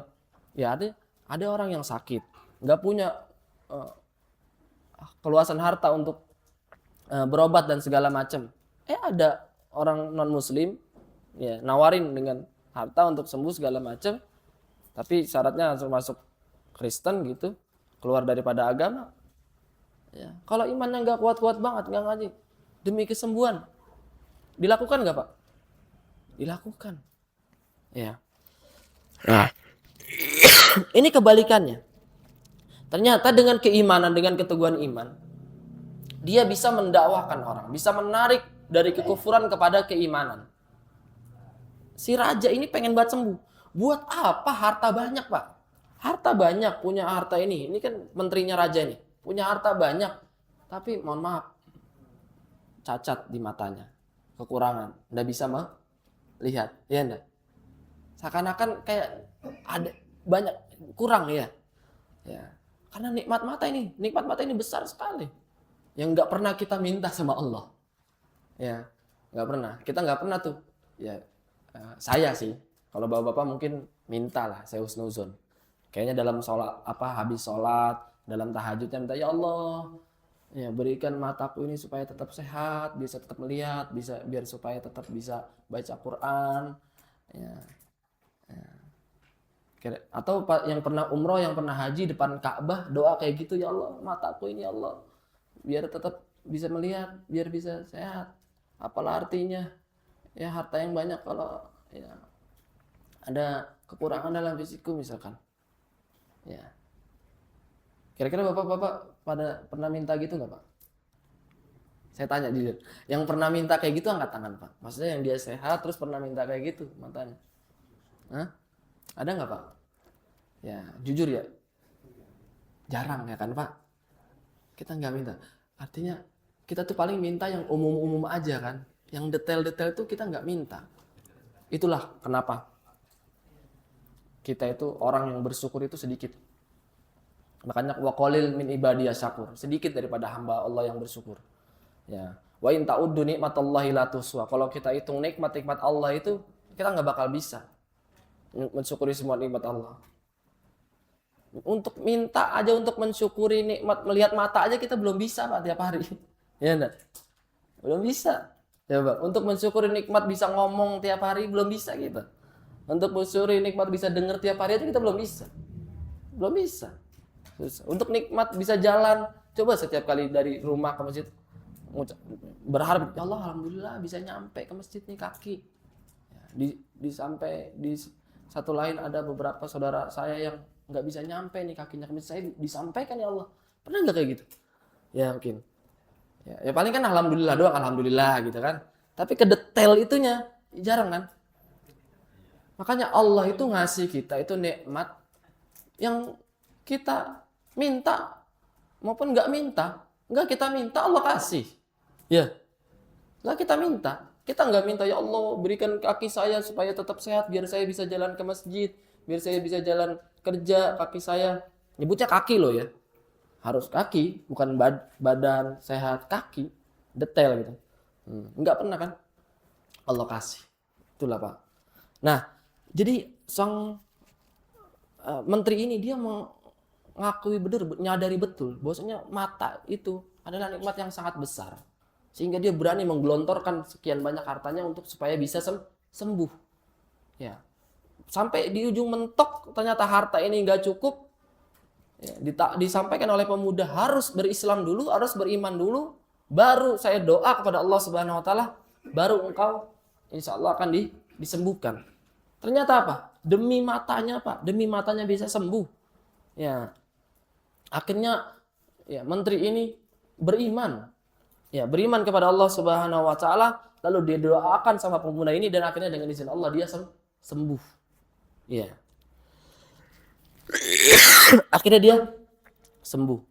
ya ada orang yang sakit, nggak punya keluasan harta untuk berobat dan segala macam. Ada orang non Muslim, ya nawarin dengan harta untuk sembuh segala macam, tapi syaratnya harus masuk Kristen gitu, keluar daripada agama. Ya, kalau imannya nggak kuat-kuat banget, nggak ngaji, demi kesembuhan, dilakukan nggak Pak? Dilakukan. Ya. Nah, ini kebalikannya. Ternyata dengan keimanan, dengan keteguhan iman, dia bisa mendakwahkan orang, bisa menarik dari kekufuran kepada keimanan. Si raja ini pengen banget sembuh. Buat apa harta banyak Pak? Harta banyak, punya harta ini kan menterinya raja ini. Punya harta banyak, tapi mohon maaf, cacat di matanya, kekurangan, nggak bisa melihat, ya enggak? Seakan-akan kayak ada banyak kurang, ya. Karena nikmat mata ini besar sekali, yang nggak pernah kita minta sama Allah, ya, nggak pernah, kita nggak pernah tuh, ya. Saya sih, kalau bapak-bapak mungkin minta lah, saya husnuzon. Kayaknya dalam sholat habis sholat, dalam tahajudnya minta, ya Allah, ya berikan mataku ini supaya tetap sehat, bisa tetap melihat, biar supaya tetap bisa baca Quran. Ya. Atau yang pernah umroh, yang pernah haji depan Ka'bah, doa kayak gitu, ya Allah, mataku ini ya Allah, biar tetap bisa melihat, biar bisa sehat. Apalah artinya? Ya harta yang banyak kalau ya ada kekurangan dalam fisikku misalkan. Ya. Kira-kira bapak-bapak pada pernah minta gitu nggak Pak? Saya tanya jujur. Yang pernah minta kayak gitu angkat tangan Pak. Maksudnya yang dia sehat terus pernah minta kayak gitu matanya. Hah? Ada nggak Pak? Ya jujur ya. Jarang ya kan Pak? Kita nggak minta. Artinya kita tuh paling minta yang umum-umum aja kan. Yang detail-detail itu kita nggak minta. Itulah kenapa kita itu orang yang bersyukur itu sedikit. Makanya wa qalil min ibadiyas syakur, sedikit daripada hamba Allah yang bersyukur. Ya. Wa in ta'uddu nikmatallahi la tuhsuha. Kalau kita hitung nikmat-nikmat Allah itu kita nggak bakal bisa mensyukuri semua nikmat Allah. Untuk minta aja, untuk mensyukuri nikmat melihat mata aja kita belum bisa Pak tiap hari. Ya enggak? Belum bisa. Coba untuk mensyukuri nikmat bisa ngomong tiap hari belum bisa kita. Untuk mensyukuri nikmat bisa dengar tiap hari aja kita belum bisa. Belum bisa. Susah. Untuk nikmat bisa jalan, coba setiap kali dari rumah ke masjid berharap, ya Allah alhamdulillah bisa nyampe ke masjid nih kaki. Sampai di satu lain ada beberapa saudara saya yang nggak bisa nyampe nih kakinya ke masjid, saya disampaikan ya Allah. Pernah nggak kayak gitu? Ya mungkin. Ya paling kan alhamdulillah doang, alhamdulillah gitu kan. Tapi ke detail itunya jarang kan. Makanya Allah itu ngasih kita itu nikmat yang kita minta maupun nggak minta. Nggak kita minta Allah kasih. Ya. Nggak kita minta. Kita nggak minta, ya Allah berikan kaki saya supaya tetap sehat biar saya bisa jalan ke masjid, biar saya bisa jalan kerja, kaki saya. Nyebutnya kaki loh ya. Harus kaki, bukan badan sehat, kaki. Detail gitu. Nggak pernah kan? Allah kasih. Itulah Pak. Nah, jadi sang menteri ini dia mengakui nyadari betul bahwasanya mata itu adalah nikmat yang sangat besar. Sehingga dia berani menggelontorkan sekian banyak hartanya untuk supaya bisa sembuh. Ya. Sampai di ujung mentok ternyata harta ini nggak cukup. Ya, disampaikan oleh pemuda harus berislam dulu, harus beriman dulu, baru saya doa kepada Allah Subhanahu wa taala, baru engkau insya Allah akan disembuhkan. Ternyata apa? Demi matanya Pak, demi matanya bisa sembuh. Ya. Akhirnya ya menteri ini beriman. Ya, beriman kepada Allah Subhanahu wa taala, lalu dia doakan sama pemuda ini dan akhirnya dengan izin Allah dia sembuh. Ya. Akhirnya dia sembuh.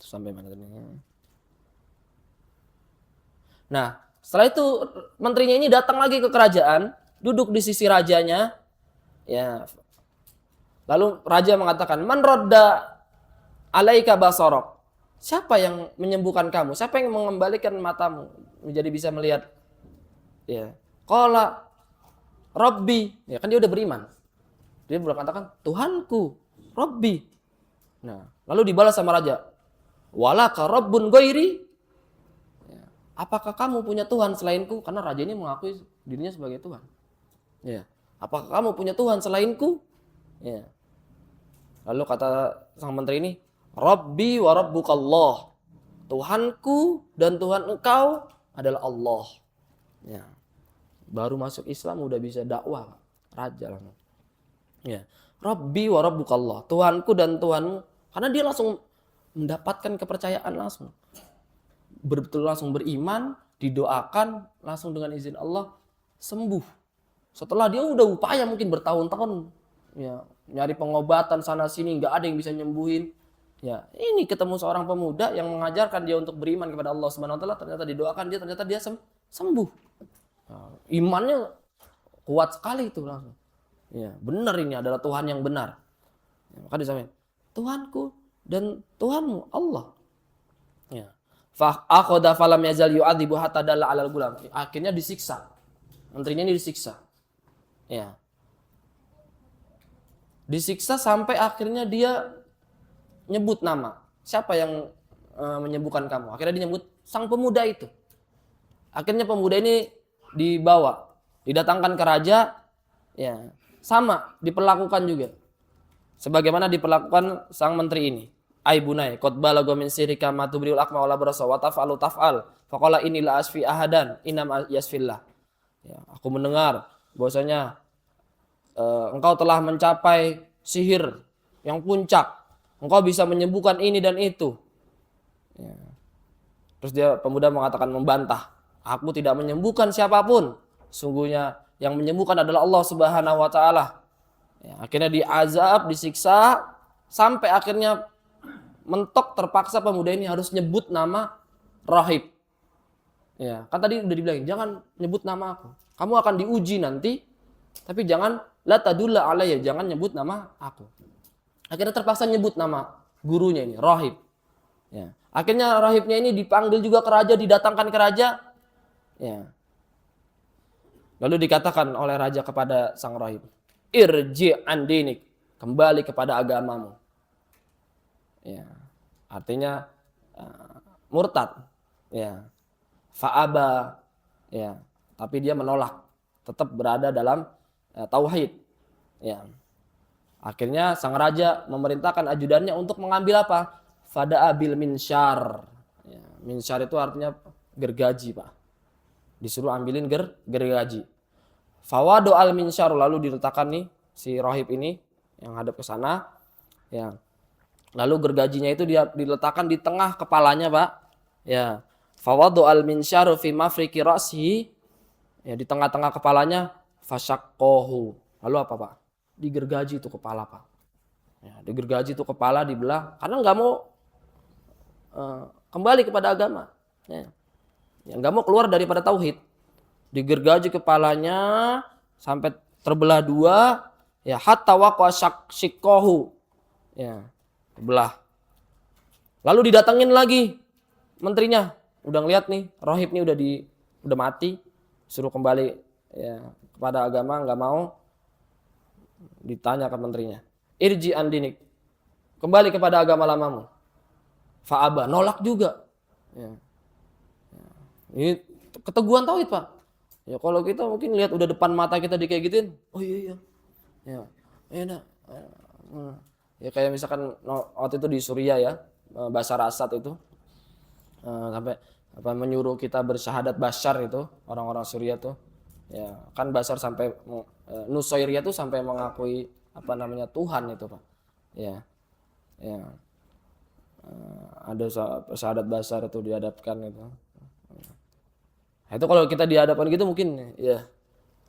Sampai mana tadi? Nah, setelah itu menterinya ini datang lagi ke kerajaan, duduk di sisi rajanya. Ya. Lalu raja mengatakan, "Man radda alaika basarok." Siapa yang menyembuhkan kamu? Siapa yang mengembalikan matamu menjadi bisa melihat? Ya. Qala Rabbi. Ya kan dia udah beriman. Dia berkatakan, "Tuhanku, Rabbi." Nah, lalu dibalas sama raja, "Walaka rabbun ghairi?" Ya. Apakah kamu punya Tuhan selainku? Karena raja ini mengakui dirinya sebagai Tuhan. Ya. Apakah kamu punya Tuhan selainku? Ya. Lalu kata sang menteri ini, Rabbi wa rabbukallah. Tuhanku dan Tuhan engkau adalah Allah. Ya. Baru masuk Islam udah bisa dakwah raja langsung. Ya. Rabbi wa rabbukallah. Tuhanku dan Tuhanmu. Karena dia langsung mendapatkan kepercayaan langsung. Betul langsung beriman, didoakan, langsung dengan izin Allah sembuh. Setelah dia udah upaya mungkin bertahun-tahun, ya, nyari pengobatan sana sini nggak ada yang bisa nyembuhin. Ya, ini ketemu seorang pemuda yang mengajarkan dia untuk beriman kepada Allah Subhanahu wa taala, ternyata didoakan dia, ternyata dia sembuh. Nah, imannya kuat sekali itu langsung. Ya, benar ini adalah Tuhan yang benar. Ya, maka disampaikan, Tuhanku dan Tuhanmu Allah. Ya. Fa akhadha falam yazal yu'adzibu hatta dalla 'alal gulam. Akhirnya disiksa. menterinya ini disiksa. Ya. Disiksa sampai akhirnya dia nyebut nama. Siapa yang menyembuhkan kamu? Akhirnya dia nyebut sang pemuda itu. Akhirnya pemuda ini dibawa, didatangkan ke raja, ya, sama diperlakukan juga sebagaimana diperlakukan sang menteri ini. Ai bunai, qad balagha min sirika ma tubriul akma wala barasa wa taf'alu taf'al. Faqala inni la asfi ahadan, inam yasfillah. Ya, aku mendengar bahwasanya engkau telah mencapai sihir yang puncak. Engkau bisa menyembuhkan ini dan itu. Ya. Terus dia pemuda mengatakan membantah. Aku tidak menyembuhkan siapapun. Sungguhnya yang menyembuhkan adalah Allah Subhanahu wa taala. Ya, akhirnya diazab, disiksa sampai akhirnya mentok terpaksa pemuda ini harus nyebut nama rahib. Ya, kan tadi udah dibilang jangan nyebut nama aku. Kamu akan diuji nanti, tapi jangan la tadulla alayya, jangan nyebut nama aku. Akhirnya terpaksa nyebut nama gurunya ini, rahib. Ya. Akhirnya rahibnya ini dipanggil juga ke raja, didatangkan ke raja. Ya. Lalu dikatakan oleh raja kepada sang rahib, irji an dinik, kembali kepada agamamu. Ya. Artinya murtad. Ya. Fa'aba. Ya. Tapi dia menolak, tetap berada dalam tauhid. Ya. Akhirnya sang raja memerintahkan ajudannya untuk mengambil apa? Fada'a bil minsyar. Ya. Minsyar itu artinya gergaji, Pak. Disuruh ambilin gergaji. Fawadu al minsyar, lalu diletakkan nih si rahib ini yang hadap ke sana. Ya. Lalu gergajinya itu dia diletakkan di tengah kepalanya, Pak. Ya. Fawadu al minsyaru fi mafriki ra'sihi. Ya, di tengah-tengah kepalanya fasyaqqahu. Lalu apa, Pak? Digergaji itu kepala, Pak. Ya, digergaji itu kepala dibelah karena nggak mau kembali kepada agama. Ya. Yang nggak mau keluar daripada tauhid, digergaji kepalanya sampai terbelah dua, ya hatta waqa syaqahu, ya terbelah. Lalu didatengin lagi menterinya, udah ngeliat nih rahib nih udah mati, suruh kembali ya kepada agama, nggak mau. Ditanya ke menterinya, irji andinik, kembali kepada agama lamamu. Fa'aba, nolak juga. Ya. Ini keteguhan tauhid, Pak. Ya kalau kita mungkin lihat udah depan mata kita di kayak gituin, oh iya. Ya. Enak. Ya kayak misalkan waktu itu di Suriah ya, Bashar Assad itu sampai apa menyuruh kita bersyahadat Bashar itu, orang-orang Suriah tuh. Ya, kan Bashar sampai Nusairiyah tuh sampai mengakui apa namanya Tuhan itu, Pak. Ya. Ya. Ada syahadat Bashar itu dihadapkan itu. Itu kalau kita dihadapan gitu mungkin ya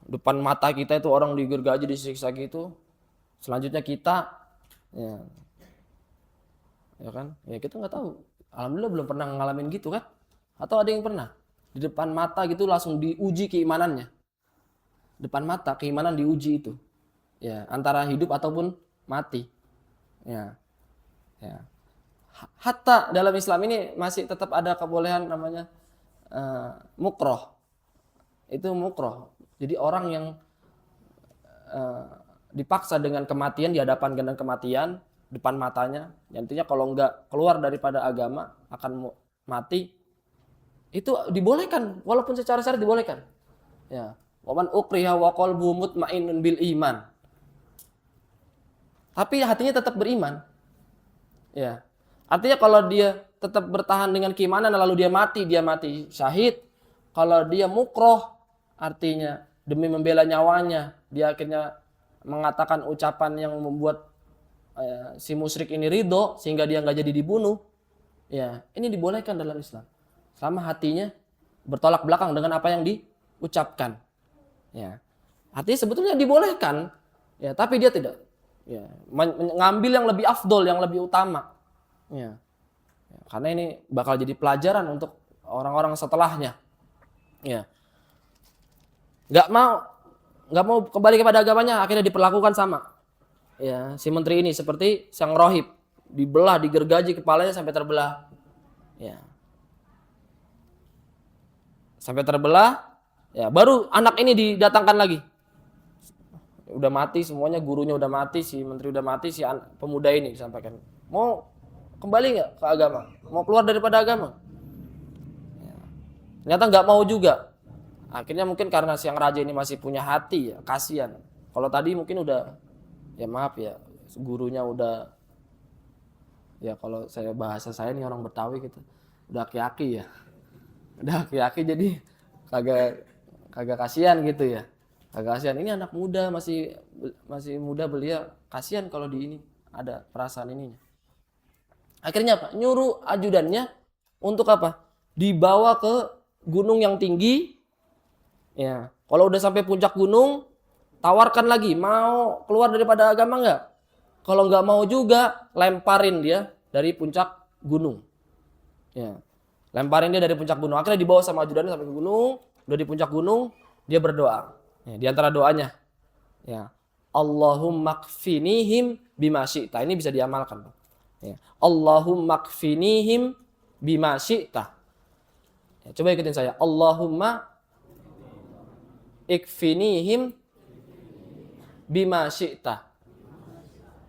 depan mata kita itu orang digergaji, disiksa gitu. Selanjutnya kita ya kan? Ya kita nggak tahu. Alhamdulillah belum pernah ngalamin gitu kan? Atau ada yang pernah? Di depan mata gitu langsung diuji keimanannya. Depan mata keimanan diuji itu. Ya, antara hidup ataupun mati. Ya. Ya. Hatta dalam Islam ini masih tetap ada kebolehan namanya mukroh. Itu mukroh. Jadi orang yang dipaksa dengan kematian, dihadapkan dengan kematian depan matanya, nantinya kalau enggak keluar daripada agama akan mati, itu dibolehkan walaupun secara syar'i dibolehkan. Ya, waman ukriha wa qalbu mutmainnun bil iman. Tapi hatinya tetap beriman. Ya. Artinya kalau dia tetap bertahan dengan keimanan lalu dia mati syahid. Kalau dia mukroh, artinya demi membela nyawanya, dia akhirnya mengatakan ucapan yang membuat si musyrik ini ridho sehingga dia nggak jadi dibunuh. Ya, ini dibolehkan dalam Islam. Sama hatinya bertolak belakang dengan apa yang diucapkan. Ya, artinya sebetulnya dibolehkan. Ya, tapi dia tidak. Ya, mengambil yang lebih afdol, yang lebih utama. Ya. Karena ini bakal jadi pelajaran untuk orang-orang setelahnya. Ya. Nggak mau kembali kepada agamanya, akhirnya diperlakukan sama. Ya, si menteri ini seperti sang rohib, dibelah, digergaji kepalanya sampai terbelah. Ya. Sampai terbelah, Ya, baru anak ini didatangkan lagi. Udah mati semuanya, gurunya udah mati, si menteri udah mati, si pemuda ini disampaikan. Mau kembali nggak ke agama? Mau keluar daripada agama? Ya. Ternyata nggak mau juga. Akhirnya mungkin karena si yang raja ini masih punya hati ya, kasihan. Kalau tadi mungkin udah, ya maaf ya, gurunya udah, ya kalau bahasa saya nih orang Betawi gitu, udah aki-aki ya. Udah aki-aki jadi kagak kagak kasihan gitu ya. Kagak kasihan, ini anak muda masih muda belia, kasihan kalau di ini ada perasaan ininya. Akhirnya apa? Nyuruh ajudannya untuk apa? Dibawa ke gunung yang tinggi. Ya, kalau udah sampai puncak gunung, tawarkan lagi, mau keluar daripada agama nggak? Kalau nggak mau juga, lemparin dia dari puncak gunung. Ya, lemparin dia dari puncak gunung. Akhirnya dibawa sama ajudannya sampai ke gunung. Udah di puncak gunung, dia berdoa. Ya, di antara doanya, ya, Allahumma kfinihim bima syi'ta. Ini bisa diamalkan. Ya, Allahumma kfinihim bima syi'ta. Ya, coba ikutin saya. Allahumma ikfinihim bima syi'ta.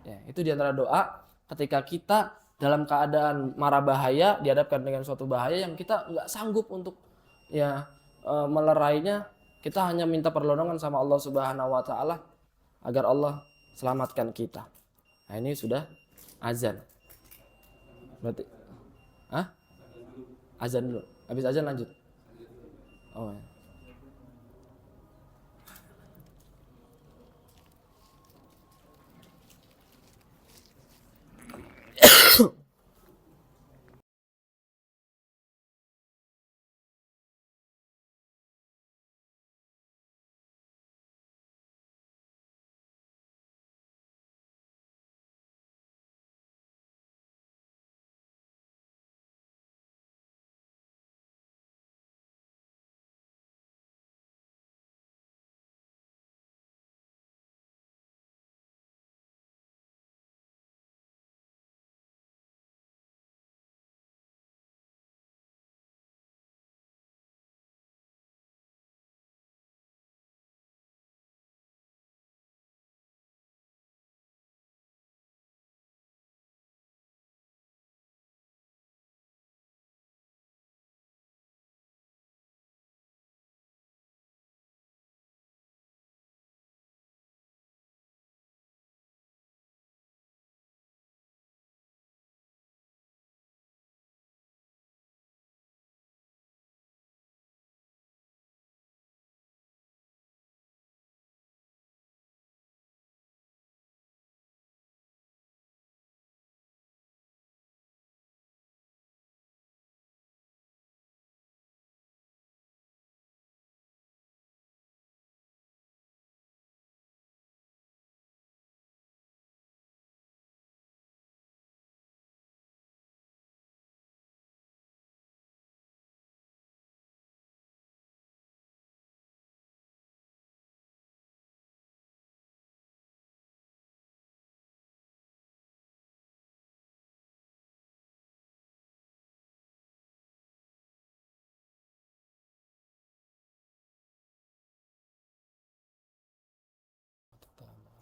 Ya, itu diantara doa ketika kita dalam keadaan mara bahaya, dihadapkan dengan suatu bahaya yang kita nggak sanggup untuk ya melerainya, kita hanya minta perlindungan sama Allah Subhanahu wa taala agar Allah selamatkan kita. Nah, ini sudah azan. Berarti azan dulu. Habis azan lanjut. Oh. Ya.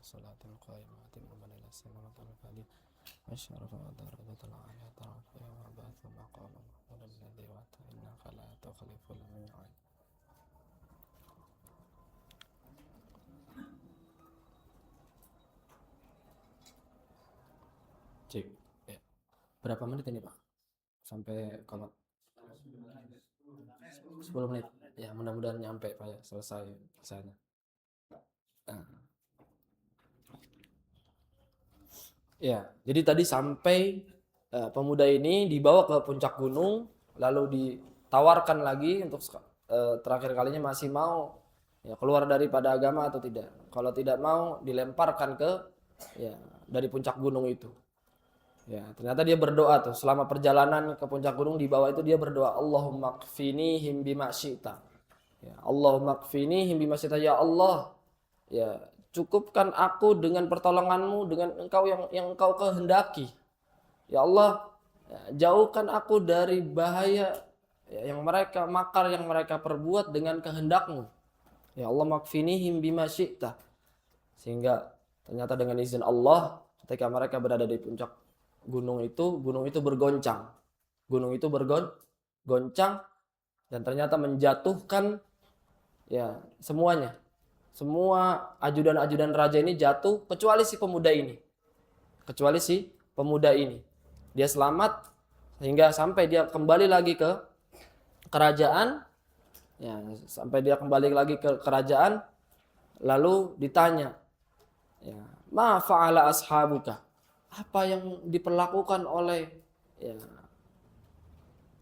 Salatul qaimatin ila samawati al-fadhi asyarafa darajatul aliyah ta'ala wa ba'athu maqaman alladhi wa'ata innaka la tukhliful mi'ad. Cek. Ya. Berapa menit ini, Pak? Sampai komat 10 menit. Ya, mudah-mudahan nyampe Pak ya, selesai sana. Nah. Ya, jadi tadi sampai pemuda ini dibawa ke puncak gunung, lalu ditawarkan lagi untuk terakhir kalinya masih mau ya keluar daripada agama atau tidak. Kalau tidak mau, dilemparkan ke ya dari puncak gunung itu. Ya, ternyata dia berdoa tuh selama perjalanan ke puncak gunung, di bawah itu dia berdoa, Allahumma kfinihim bima syi'ta. Ya, Allahumma kfinihim bima syi'ta, ya Allah, ya cukupkan aku dengan pertolonganmu, dengan engkau yang engkau kehendaki. Ya Allah, ya, jauhkan aku dari bahaya yang mereka makar, yang mereka perbuat dengan kehendak-Mu. Ya Allah, makfinihim bima syi'ta. Sehingga ternyata dengan izin Allah, ketika mereka berada di puncak gunung itu bergoncang. Gunung itu bergoncang dan ternyata menjatuhkan ya semuanya. Semua ajudan-ajudan raja ini jatuh kecuali si pemuda ini. Kecuali si pemuda ini. Dia selamat sehingga sampai dia kembali lagi ke kerajaan. Ya, sampai dia kembali lagi ke kerajaan lalu ditanya, ya, ma fa'ala ashabuka? Apa yang diperlakukan oleh ya,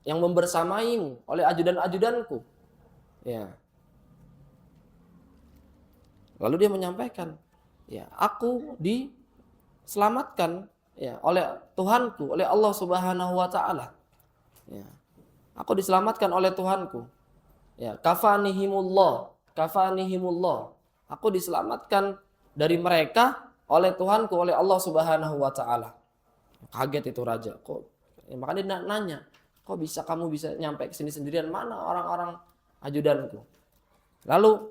yang membersamaimu, oleh ajudan-ajudanku? Ya. Lalu dia menyampaikan, ya, aku diselamatkan ya oleh Tuhanku, oleh Allah Subhanahu wa taala. Ya. Aku diselamatkan oleh Tuhanku. Ya, kafanihimullah. Aku diselamatkan dari mereka oleh Tuhanku, oleh Allah Subhanahu wa taala. Kaget itu raja. Kok ya, makanya dia nanya, kok kamu bisa nyampe ke sini sendirian? Mana orang-orang ajudanku? Lalu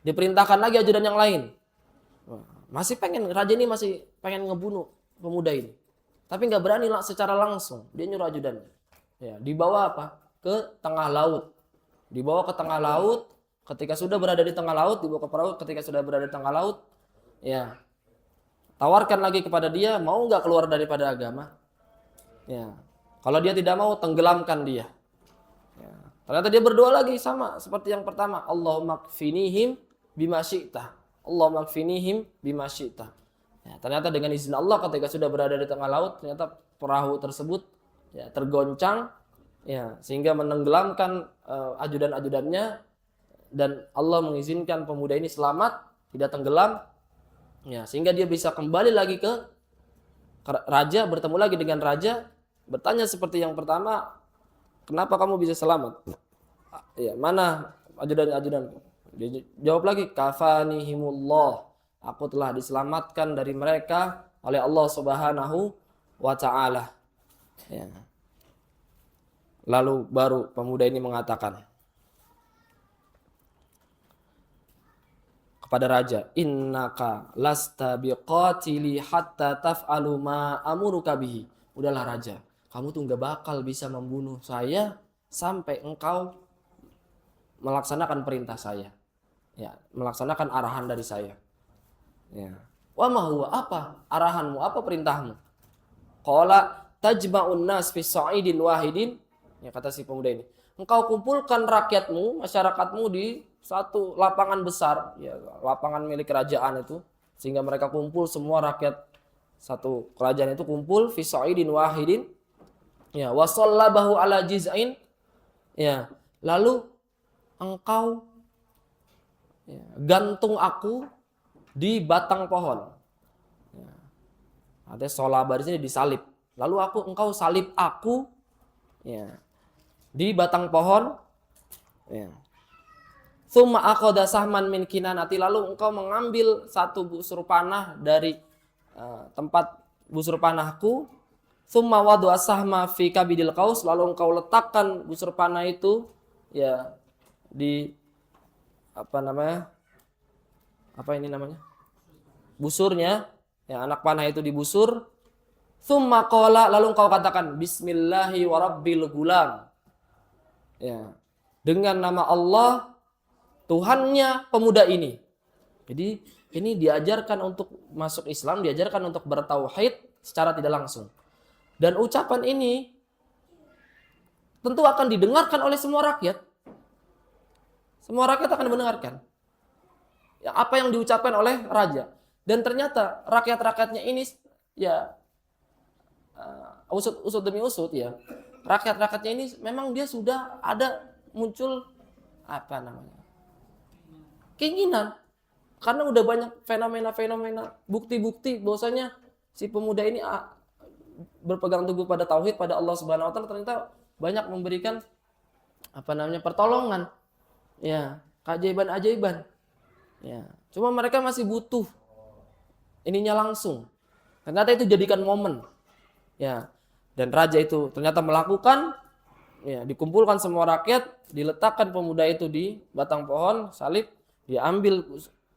diperintahkan lagi ajudan yang lain. Raja ini masih pengen ngebunuh pemuda ini. Tapi nggak berani secara langsung. Dia nyuruh ajudannya. Ya, dibawa apa? Ke tengah laut. Dibawa ke tengah laut. Ketika sudah berada di tengah laut, dibawa ke perahu. Ketika sudah berada di tengah laut, ya, tawarkan lagi kepada dia, mau nggak keluar daripada agama? Ya, kalau dia tidak mau, tenggelamkan dia. Ya, ternyata dia berdoa lagi sama seperti yang pertama. Allahumma kfinihim bima syi'ta. Allahumma kfinihim bima syi'ta. Ya, ternyata dengan izin Allah ketika sudah berada di tengah laut, ternyata perahu tersebut ya tergoncang ya sehingga menenggelamkan ajudan-ajudannya dan Allah mengizinkan pemuda ini selamat, tidak tenggelam. Ya, sehingga dia bisa kembali lagi ke raja, bertemu lagi dengan raja, bertanya seperti yang pertama, kenapa kamu bisa selamat? Ya, mana ajudan-ajudanku? Dia jawab lagi, kafanihimullah. Aku telah diselamatkan dari mereka oleh Allah Subhanahu wa taala. Ya. Lalu baru pemuda ini mengatakan kepada raja, innaka lasta biqatili hatta taf'alu ma amuruka bihi. Udahlah raja, kamu tuh nggak bakal bisa membunuh saya sampai engkau melaksanakan perintah saya. Ya, melaksanakan arahan dari saya. Ya. Wa ma huwa, apa arahanmu, apa perintahmu? Qala tajma'un nas fi sa'idin wahidin. Ya, kata si pemuda ini, engkau kumpulkan rakyatmu, masyarakatmu di satu lapangan besar, ya, lapangan milik kerajaan itu, sehingga mereka kumpul semua rakyat satu kerajaan itu kumpul fi sa'idin wahidin. Ya, wa sallabahu ala jiz'ain. Ya, lalu engkau ya, gantung aku di batang pohon. Ya, ada solaba di sini disalib. Lalu engkau salib aku ya di batang pohon. Ya. Tsumma aqada sahman min kinanati, lalu engkau mengambil satu busur panah dari tempat busur panahku. Tsumma wada'a sahma fi kabidil qaus, lalu engkau letakkan busur panah itu ya di busurnya, ya, anak panah itu dibusur. Tsumma qala, lalu engkau katakan bismillahi wa rabbil gulam. Ya, dengan nama Allah Tuhannya pemuda ini. Jadi ini diajarkan untuk masuk Islam, diajarkan untuk bertauhid secara tidak langsung. Dan ucapan ini tentu akan didengarkan oleh semua rakyat. Semua rakyat akan mendengarkan ya, apa yang diucapkan oleh raja. Dan ternyata rakyat-rakyatnya ini ya usut demi usut ya. Rakyat-rakyatnya ini memang dia sudah ada muncul keinginan, karena udah banyak fenomena-fenomena, bukti-bukti bahwasanya si pemuda ini berpegang teguh pada tauhid, pada Allah Subhanahu wa taala, ternyata banyak memberikan pertolongan, ya, keajaiban-ajaiban. Ya, cuma mereka masih butuh ininya langsung. Ternyata itu jadikan momen. Ya. Dan raja itu ternyata melakukan Ya, dikumpulkan semua rakyat, diletakkan pemuda itu di batang pohon salib, dia ambil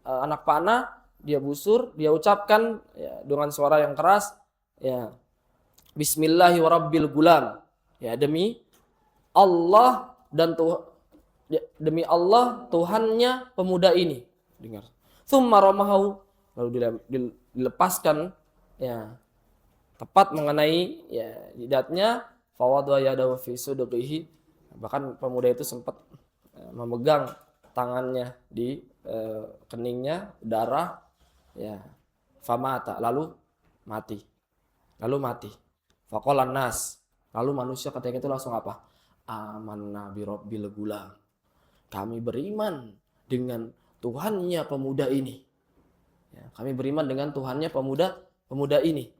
anak panah, dia busur, dia ucapkan ya, dengan suara yang keras, ya, Bismillahi wa rabbil gulam. Ya, demi Allah dan demi Allah Tuhannya pemuda ini. Dengar. Tsumma ramahu, lalu dilepaskan ya tepat mengenai ya jidatnya, fawadha yadahu fi sudqihi, bahkan pemuda itu sempat memegang tangannya di keningnya, darah ya, famata, lalu mati. Faqalan nas, lalu manusia ketika itu langsung apa? Amanna bi rabbil gulam, kami beriman dengan Tuhannya pemuda ini. Ya, kami beriman dengan Tuhannya pemuda ini.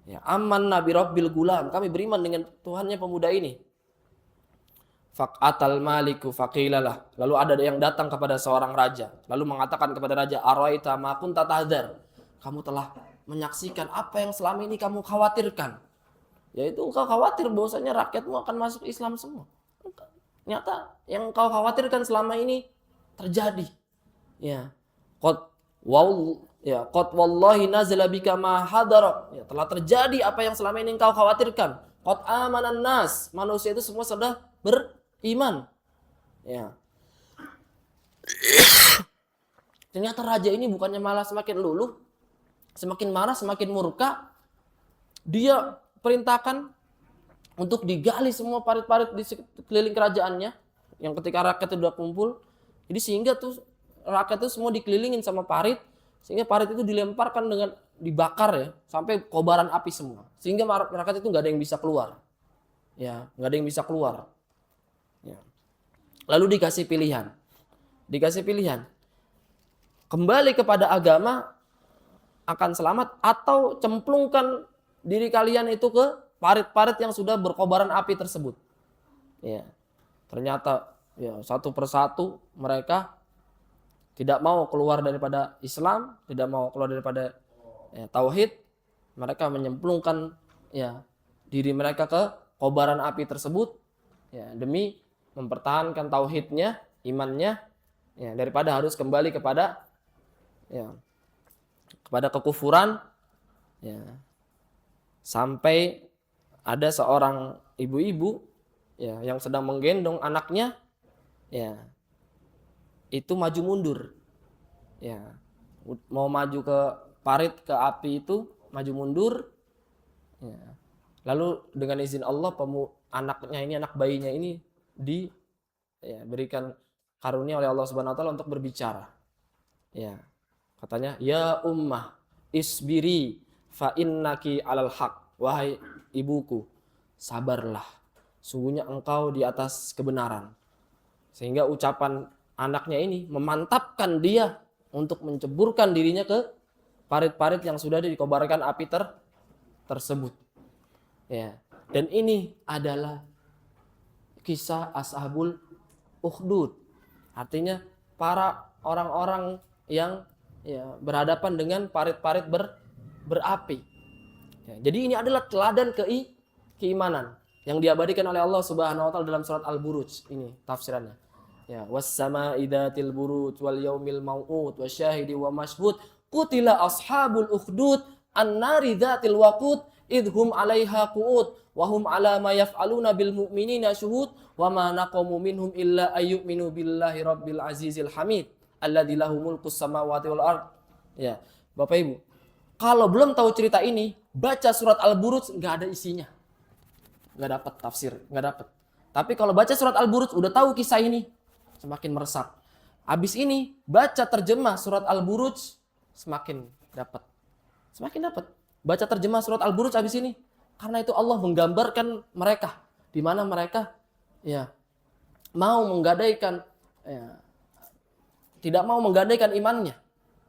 Ya, amanna bi rabbil gulam, kami beriman dengan Tuhannya pemuda ini. Faqatal maliku faqilalah, lalu ada yang datang kepada seorang raja, lalu mengatakan kepada raja, araita ma kunta tahdhar, kamu telah menyaksikan apa yang selama ini kamu khawatirkan, yaitu engkau khawatir bahwasanya rakyatmu akan masuk Islam semua. Nyata yang engkau khawatirkan selama ini terjadi. Ya, qad wallahi nazala bika ma hadara, ya, telah terjadi apa yang selama ini engkau khawatirkan. Qad amanan nas, manusia itu semua sudah beriman. Ya. Ternyata raja ini bukannya malah semakin luluh, semakin marah, semakin murka. Dia perintahkan untuk digali semua parit-parit di sekeliling kerajaannya, yang ketika rakyat itu sudah kumpul. Jadi sehingga tuh rakyat itu semua dikelilingin sama parit, sehingga parit itu dilemparkan dengan dibakar ya, sampai kobaran api semua. Sehingga rakyat itu nggak ada yang bisa keluar. Ya, nggak ada yang bisa keluar. Ya. Lalu dikasih pilihan. Kembali kepada agama akan selamat, atau cemplungkan diri kalian itu ke parit-parit yang sudah berkobaran api tersebut. Ya. Ternyata ya satu persatu mereka tidak mau keluar daripada Islam, tidak mau keluar daripada ya, tauhid. Mereka menyemplungkan ya diri mereka ke kobaran api tersebut ya, demi mempertahankan tauhidnya, imannya ya, daripada harus kembali kepada ya kepada kekufuran ya. Sampai ada seorang ibu-ibu ya yang sedang menggendong anaknya ya, itu maju mundur ya, mau maju ke parit, ke api itu maju mundur ya. Lalu dengan izin Allah anaknya ini, anak bayinya ini diberikan karunia oleh Allah Subhanahu wa taala untuk berbicara ya. Katanya, ya ummah isbiri fa innaki alal haq, wahai ibuku sabarlah, sungguhnya engkau di atas kebenaran. Sehingga ucapan anaknya ini memantapkan dia untuk menceburkan dirinya ke parit-parit yang sudah dikobarkan api tersebut. Ya. Dan ini adalah kisah Ashabul Ukhdud. Artinya para orang-orang yang ya, berhadapan dengan parit-parit berapi. Ya, jadi ini adalah teladan keimanan yang diabadikan oleh Allah Subhanahu wa taala dalam surat Al-Buruj. Ini tafsirannya. Ya, was-sama'i dzatil buruj wal yaumil mau'ud wasyahidi wa mashhud qutila ashabul ukhdud an-nari dzatil waqud idhum 'alaiha qu'ud wa hum 'ala ma yaf'aluna bil mu'minina syuhud wa ma naqamu minhum illa ayyuminu billahi rabbil azizil hamid alladzi lahu mulkus samawati wal ard. Ya, Bapak Ibu, kalau belum tahu cerita ini, baca surat Al-Buruj enggak ada isinya. Enggak dapat tafsir, enggak dapat. Tapi kalau baca surat Al-Buruj udah tahu kisah ini, semakin meresap. Habis ini baca terjemah surat Al-Buruj semakin dapat. Semakin dapat. Baca terjemah surat Al-Buruj habis ini. Karena itu Allah menggambarkan mereka di mana mereka ya mau menggadaikan ya, tidak mau menggadaikan imannya.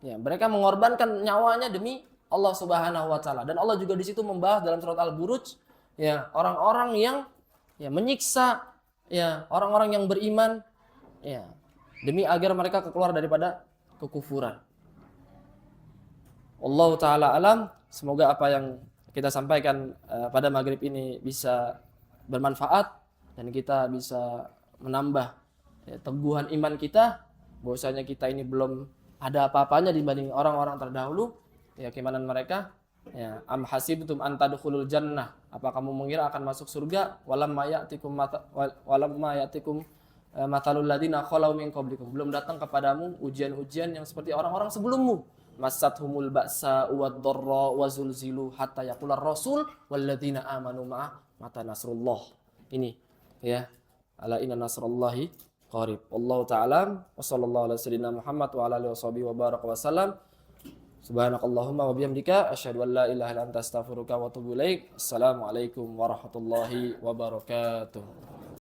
Ya, mereka mengorbankan nyawanya demi Allah Subhanahu wa taala. Dan Allah juga di situ membahas dalam surat Al-Buruj ya orang-orang yang ya menyiksa ya orang-orang yang beriman ya, demi agar mereka keluar daripada kekufuran. Allah taala alam, semoga apa yang kita sampaikan pada maghrib ini bisa bermanfaat dan kita bisa menambah teguhan iman kita bahwasanya kita ini belum ada apa-apanya dibanding orang-orang terdahulu, ya keimanan mereka. Ya, am hasibtum an tadkhulul jannah, apa kamu mengira akan masuk surga, walamma ya'tikum matalul ladina khalau min qablikum, belum datang kepadamu ujian-ujian yang seperti orang-orang sebelummu, massathumul ba'sa wad dharra wa zulzilu hatta yaqular rasul wal ladina amanu mata nasrullah. Ini ya, ala inna nasrullahi qarib. Wallahu ta'ala wa sallallahu ala sayyidina Muhammad wa ala alihi wa baraka wa sallam. Subhanakallahumma wa bihamdika asyhadu an la ilaha illa anta astaghfiruka wa atubu ilaik. Assalamualaikum warahmatullahi wabarakatuh.